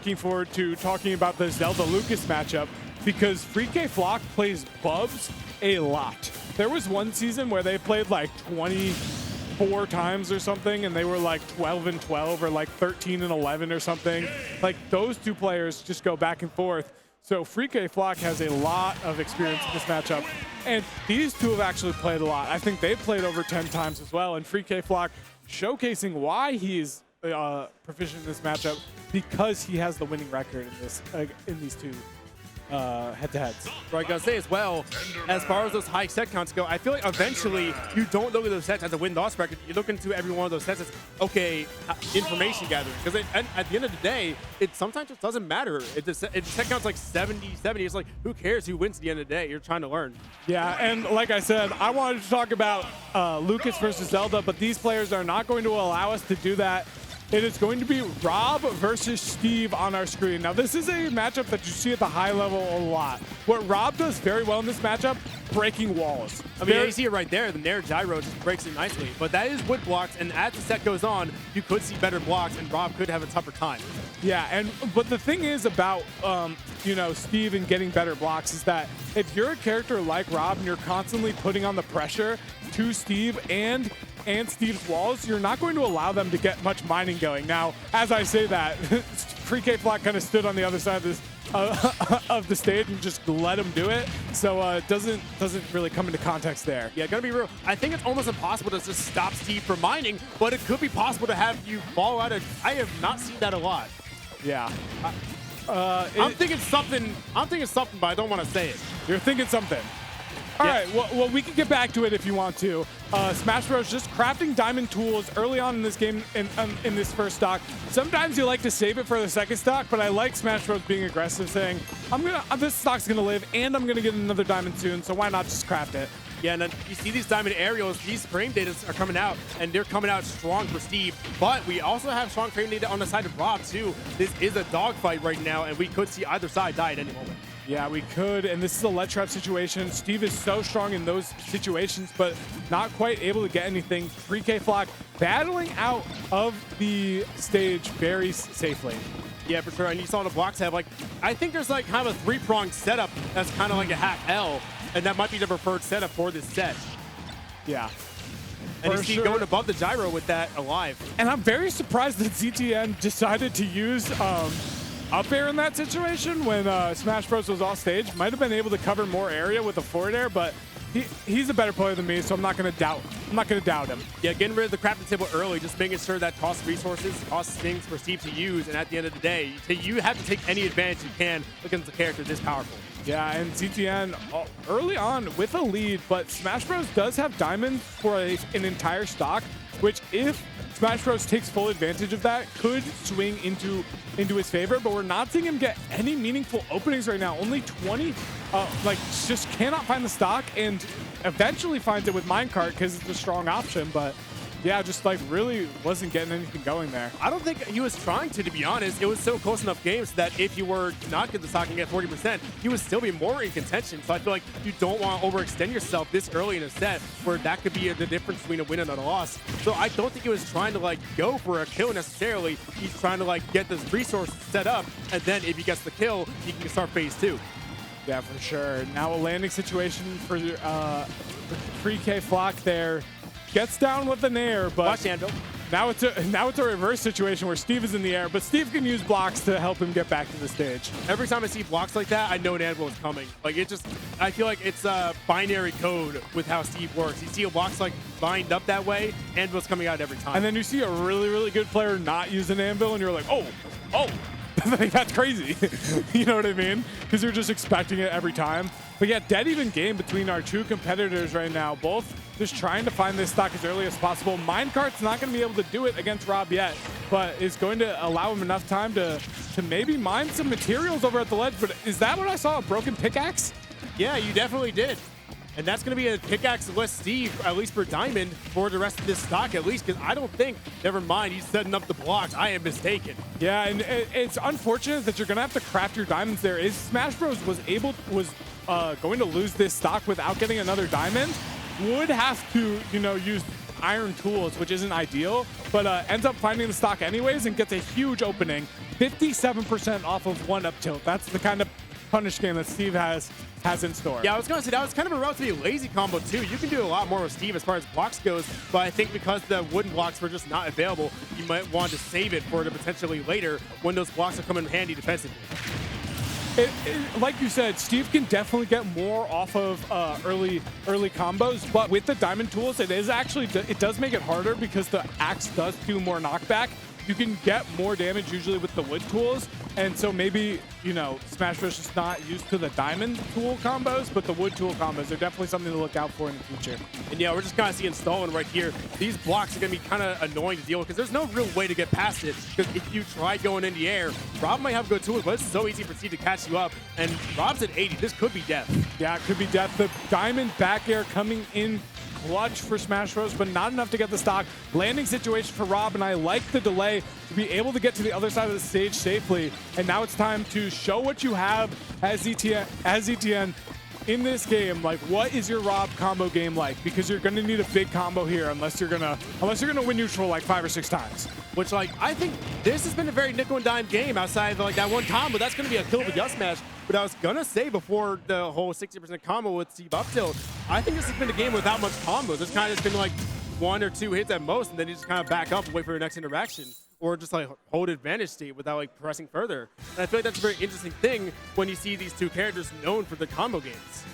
looking forward to talking about the Zelda Lucas matchup because Free KayFlock plays Bubs a lot. There was one season where they played like 24 times or something, and they were like 12-12 or like 13-11 or something. Like those two players just go back and forth. So Free KayFlock has a lot of experience in this matchup, and these two have actually played a lot. I think they've played over 10 times as well, and Free KayFlock showcasing why he's proficient in this matchup because he has the winning record in this in these two head-to-heads. Right, I gotta say as well, as far as those high set counts go, I feel like eventually you don't look at those sets as a win-loss record. You look into every one of those sets as, okay, information gathering. Because at the end of the day, it sometimes just doesn't matter. It set counts like 70. It's like, who cares who wins at the end of the day? You're trying to learn. Yeah, and like I said, I wanted to talk about Lucas versus Zelda, but these players are not going to allow us to do that. It is going to be R.O.B versus Steve on our screen. Now, this is a matchup that you see at the high level a lot. What R.O.B does very well in this matchup, breaking walls. I mean, you see it right there. The Nair gyro just breaks it nicely. But that is wood blocks, and as the set goes on, you could see better blocks, and R.O.B could have a tougher time. Yeah, but the thing is about you know, Steve and getting better blocks is that if you're a character like R.O.B and you're constantly putting on the pressure to Steve and Steve's walls, you're not going to allow them to get much mining going. Now, as I say that, Free KayFlock kind of stood on the other side of this of the stage and just let him do it. So it doesn't really come into context there. Yeah, gonna be real. I think it's almost impossible to just stop Steve from mining, but it could be possible to have you fall out of. I have not seen that a lot. Yeah. I'm thinking something, but I don't want to say it. You're thinking something. All right, well, we can get back to it if you want to. SmashBros just crafting diamond tools early on in this game, in this first stock. Sometimes you like to save it for the second stock, but I like SmashBros being aggressive, saying, this stock's gonna live, and I'm gonna get another diamond soon, so why not just craft it? Yeah, and then you see these diamond aerials, these frame data are coming out, and they're coming out strong for Steve. But we also have strong frame data on the side of R.O.B too. This is a dogfight right now, and we could see either side die at any moment. Yeah, we could, and this is a lead trap situation. Steve is so strong in those situations, but not quite able to get anything. Free KayFlock battling out of the stage very safely. Yeah, for sure, and you saw the block tab, like, I think there's like kind of a three-pronged setup that's kind of like a half L, and that might be the preferred setup for this set. Yeah. And you see going above the gyro with that alive. And I'm very surprised that ZTN decided to use up air in that situation when SmashBros was off stage. Might have been able to cover more area with a forward air, but he's a better player than me, so I'm not gonna doubt him. Yeah, getting rid of the crafting table early, just making sure that costs resources, costs things for Steve to use, and at the end of the day, you have to take any advantage you can against a character this powerful. Yeah, and ZTN early on with a lead, but SmashBros does have diamonds for an entire stock, which if SmashBros takes full advantage of that, could swing into his favor, but we're not seeing him get any meaningful openings right now. Only 20, like, just cannot find the stock, and eventually finds it with Minecart because it's a strong option, but yeah, just like really wasn't getting anything going there. I don't think he was trying to be honest. It was so close enough games that if you were not get the stock and get 40%, he would still be more in contention. So I feel like you don't want to overextend yourself this early in a set where that could be the difference between a win and a loss. So I don't think he was trying to like go for a kill necessarily. He's trying to like get this resource set up, and then if he gets the kill, he can start phase 2. Yeah, for sure. Now a landing situation for Free KayFlock there. Gets down with the Nair, but watch Anvil. Now it's a reverse situation where Steve is in the air, but Steve can use blocks to help him get back to the stage. Every time I see blocks like that, I know an Anvil is coming. Like I feel like it's a binary code with how Steve works. You see blocks like lined up that way, Anvil's coming out every time. And then you see a really, really good player not use an Anvil, and you're like, oh. That's crazy. You know what I mean? Because you're just expecting it every time. But yeah, dead even game between our two competitors right now. Both just trying to find this stock as early as possible. Minecart's not going to be able to do it against R.O.B yet, but is going to allow him enough time to maybe mine some materials over at the ledge. But is that what I saw? A broken pickaxe? Yeah, you definitely did. And that's going to be a pickaxe-less Steve, at least for Diamond, for the rest of this stock, at least, because I don't think, never mind, he's setting up the blocks. I am mistaken. Yeah, and it's unfortunate that you're going to have to craft your diamonds there. If SmashBros was going to lose this stock without getting another diamond, would have to, use iron tools, which isn't ideal, but ends up finding the stock anyways and gets a huge opening 57% off of one up tilt. That's the kind of punish game that Steve has in store. Yeah, I was going to say that was kind of a relatively lazy combo too. You can do a lot more with Steve as far as blocks goes, but I think because the wooden blocks were just not available, you might want to save it for potentially later when those blocks will come in handy defensively. Like you said, Steve can definitely get more off of early combos, but with the diamond tools, it does make it harder because the axe does do more knockback. You can get more damage usually with the wood tools, and so maybe, you know, SmashBros is just not used to the diamond tool combos, but the wood tool combos are definitely something to look out for in the future. And yeah, we're just kind of seeing Stalin right here. These blocks are going to be kind of annoying to deal with because there's no real way to get past it, because if you try going in the air, R.O.B might have good tools, but it's so easy for Steve to catch you up, and R.O.B's at 80. This could be death. Yeah, it could be death. The diamond back air coming in clutch for SmashBros, but not enough to get the stock. Landing situation for R.O.B, and I like the delay to be able to get to the other side of the stage safely. And now it's time to show what you have as ETN in this game. Like, what is your R.O.B combo game like? Because you're gonna need a big combo here unless you're gonna win neutral like 5 or 6 times. Which, like, I think this has been a very nickel and dime game outside of like that one combo. That's gonna be a kill with Gus smash. But I was gonna say before the whole 60% combo with Steve up tilt, I think this has been a game without much combos. It's kind of just been like 1 or 2 hits at most, and then you just kind of back up and wait for your next interaction, or just like hold advantage state without like pressing further. And I feel like that's a very interesting thing when you see these two characters known for the combo games.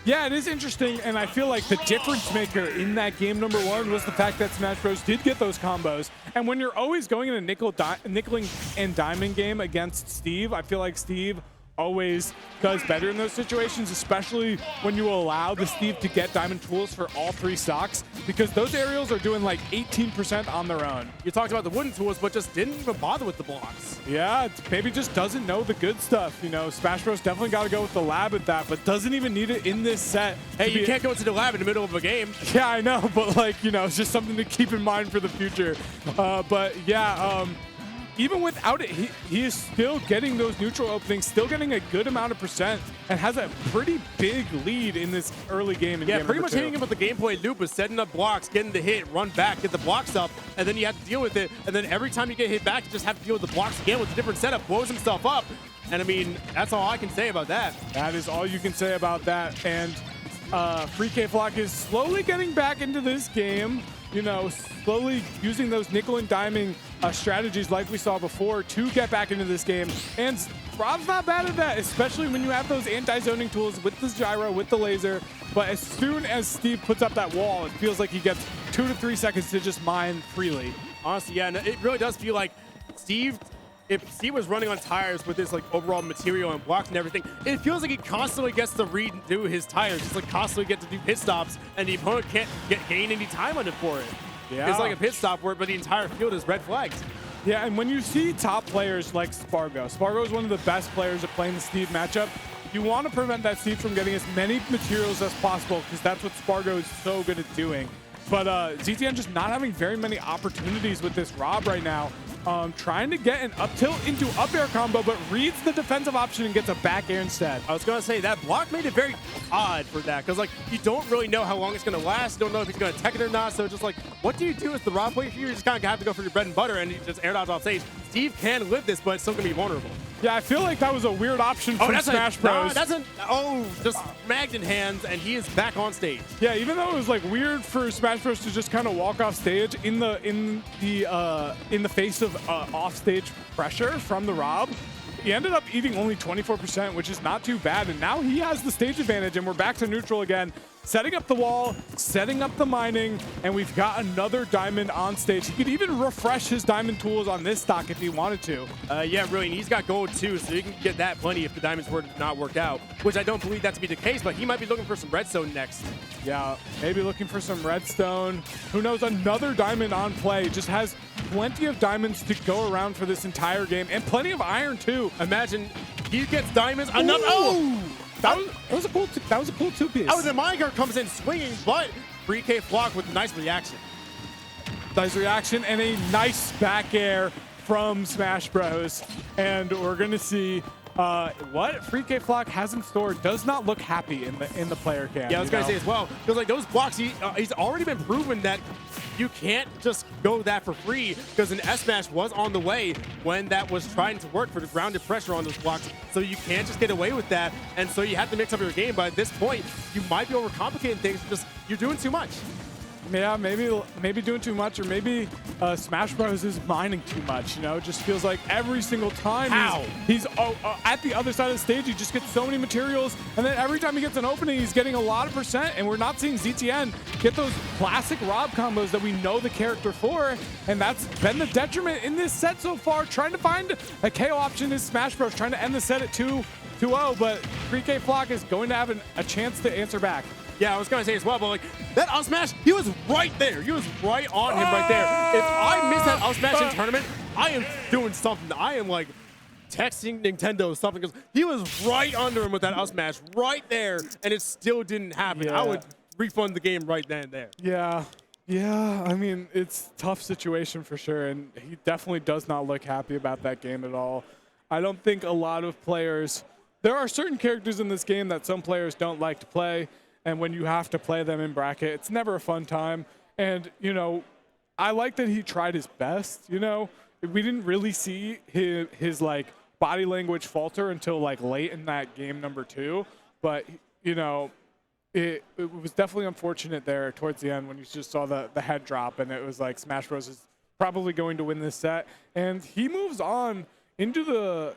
Yeah, it is interesting, and I feel like the difference maker in that game number 1 was the fact that SmashBros did get those combos. And when you're always going in a nickeling and diamond game against Steve, I feel like Steve always does better in those situations, especially when you allow the Steve to get diamond tools for all 3 stocks, because those aerials are doing like 18% on their own. You talked about the wooden tools, but just didn't even bother with the blocks. Yeah, maybe just doesn't know the good stuff. You know, SmashBros definitely got to go with the lab at that, but doesn't even need it in this set. Hey, you can't go to the lab in the middle of a game. Yeah, I know, but like, you know, it's just something to keep in mind for the future. But yeah, even without it, he is still getting those neutral openings, still getting a good amount of percent, and has a pretty big lead in this early game. Yeah, pretty much hitting him with the gameplay loop is setting up blocks, getting the hit, run back, get the blocks up, and then you have to deal with it. And then every time you get hit back, you just have to deal with the blocks again with a different setup, blows himself up. And I mean, that's all I can say about that. That is all you can say about that. And Free KayFlock is slowly getting back into this game, you know, slowly using those nickel and diming strategies like we saw before to get back into this game. And R.O.B's not bad at that, especially when you have those anti-zoning tools with the gyro, with the laser. But as soon as Steve puts up that wall, it feels like he gets 2 to 3 seconds to just mine freely. Honestly, yeah, and it really does feel like Steve, if Steve was running on tires with his like overall material and blocks and everything, it feels like he constantly gets to redo his tires, just like constantly get to do pit stops, and the opponent can't gain any time on it for it. Yeah. It's like a pit stop where, but the entire field is red flags. Yeah, and when you see top players like Spargo is one of the best players at playing the Steve matchup. You want to prevent that Steve from getting as many materials as possible, because that's what Spargo is so good at doing. But ZTN just not having very many opportunities with this R.O.B right now. Trying to get an up tilt into up air combo, but reads the defensive option and gets a back air instead. I was going to say, that block made it very odd for that, because like you don't really know how long it's going to last. You don't know if he's going to tech it or not. So just like, what do you do as the R.O.B player? You just kind of have to go for your bread and butter and you just air dodge off stage. Steve can live this, but it's still going to be vulnerable. Yeah, I feel like that was a weird option from SmashBros. Just magged in hands, and he is back on stage. Yeah, even though it was like weird for SmashBros to just kind of walk off stage in the face of off-stage pressure from the R.O.B, he ended up eating only 24%, which is not too bad. And now he has the stage advantage, and we're back to neutral again. Setting up the wall, setting up the mining, and we've got another diamond on stage. He could even refresh his diamond tools on this stock if he wanted to. Yeah, really, and he's got gold too, so you can get that plenty if the diamonds were not worked out, which I don't believe that to be the case, but he might be looking for some redstone next. Yeah, maybe looking for some redstone. Who knows, another diamond on play. Just has plenty of diamonds to go around for this entire game, and plenty of iron too. Imagine he gets diamonds. Another. Oh! That was a cool 2-piece. Oh, the minecart comes in swinging, but Free KayFlock with a nice reaction. Nice reaction and a nice back air from SmashBros. And we're going to see what Free KayFlock has in store does not look happy in the player cam. Yeah, I was gonna say as well, because like those blocks, he's already been proven that you can't just go that for free, because an S-Smash was on the way when that was trying to work for the grounded pressure on those blocks. So you can't just get away with that, and so you have to mix up your game. But at this point, you might be overcomplicating things. Just you're doing too much. Yeah, maybe doing too much, or maybe SmashBros is mining too much. You know, it just feels like every single time he's at the other side of the stage, he just gets so many materials, and then every time he gets an opening, he's getting a lot of percent, and we're not seeing ZTN get those classic R.O.B combos that we know the character for, and that's been the detriment in this set so far. Trying to find a KO option is SmashBros, trying to end the set at 2-0, but Free KayFlock is going to have a chance to answer back. Yeah, I was going to say as well, but like that up smash, he was right there. He was right on him right there. If I miss that up smash in tournament, I am doing something. I am like texting Nintendo or something, because he was right under him with that up smash right there, and it still didn't happen. Yeah. I would refund the game right then and there. Yeah, I mean, it's a tough situation for sure, and he definitely does not look happy about that game at all. I don't think a lot of players, there are certain characters in this game that some players don't like to play, and when you have to play them in bracket, it's never a fun time. And, you know, I like that he tried his best, you know. We didn't really see his like, body language falter until, like, late in that game number 2. But, you know, it was definitely unfortunate there towards the end when you just saw the head drop, and it was like SmashBros is probably going to win this set. And he moves on into the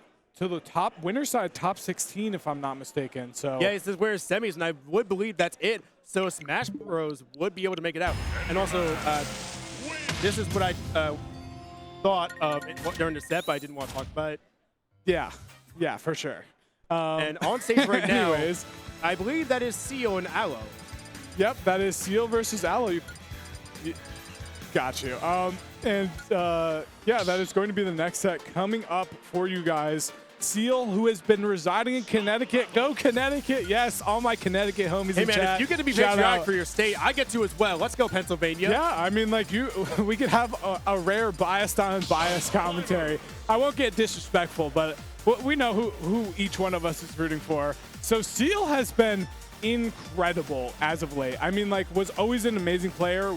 top winner side, top 16, if I'm not mistaken. So yeah, he says we're semis, and I would believe that's it. So SmashBros would be able to make it out. And also, this is what I thought of during the set, but I didn't want to talk about it. Yeah, for sure. And on stage right now, anyways, I believe that is Seal and Aloe. Yep, that is Seal versus Aloe. Got you. Yeah, that is going to be the next set coming up for you guys. Seal, who has been residing in Connecticut. Go Connecticut. Yes, all my Connecticut homies Hey, in man, chat. if you get to be patriotic for your state, I get to as well. Let's go, Pennsylvania. Yeah, I mean, like, we could have a rare biased on biased commentary. I won't get disrespectful, but we know who each one of us is rooting for. So Seal has been incredible as of late. I mean, like, was always an amazing player,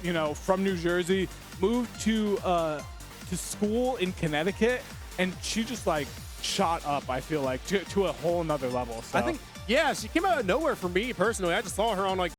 you know, from New Jersey, moved to school in Connecticut, and she just, like, shot up, I feel like, to a whole nother level. So I think, yeah, she came out of nowhere for me personally. I just saw her on like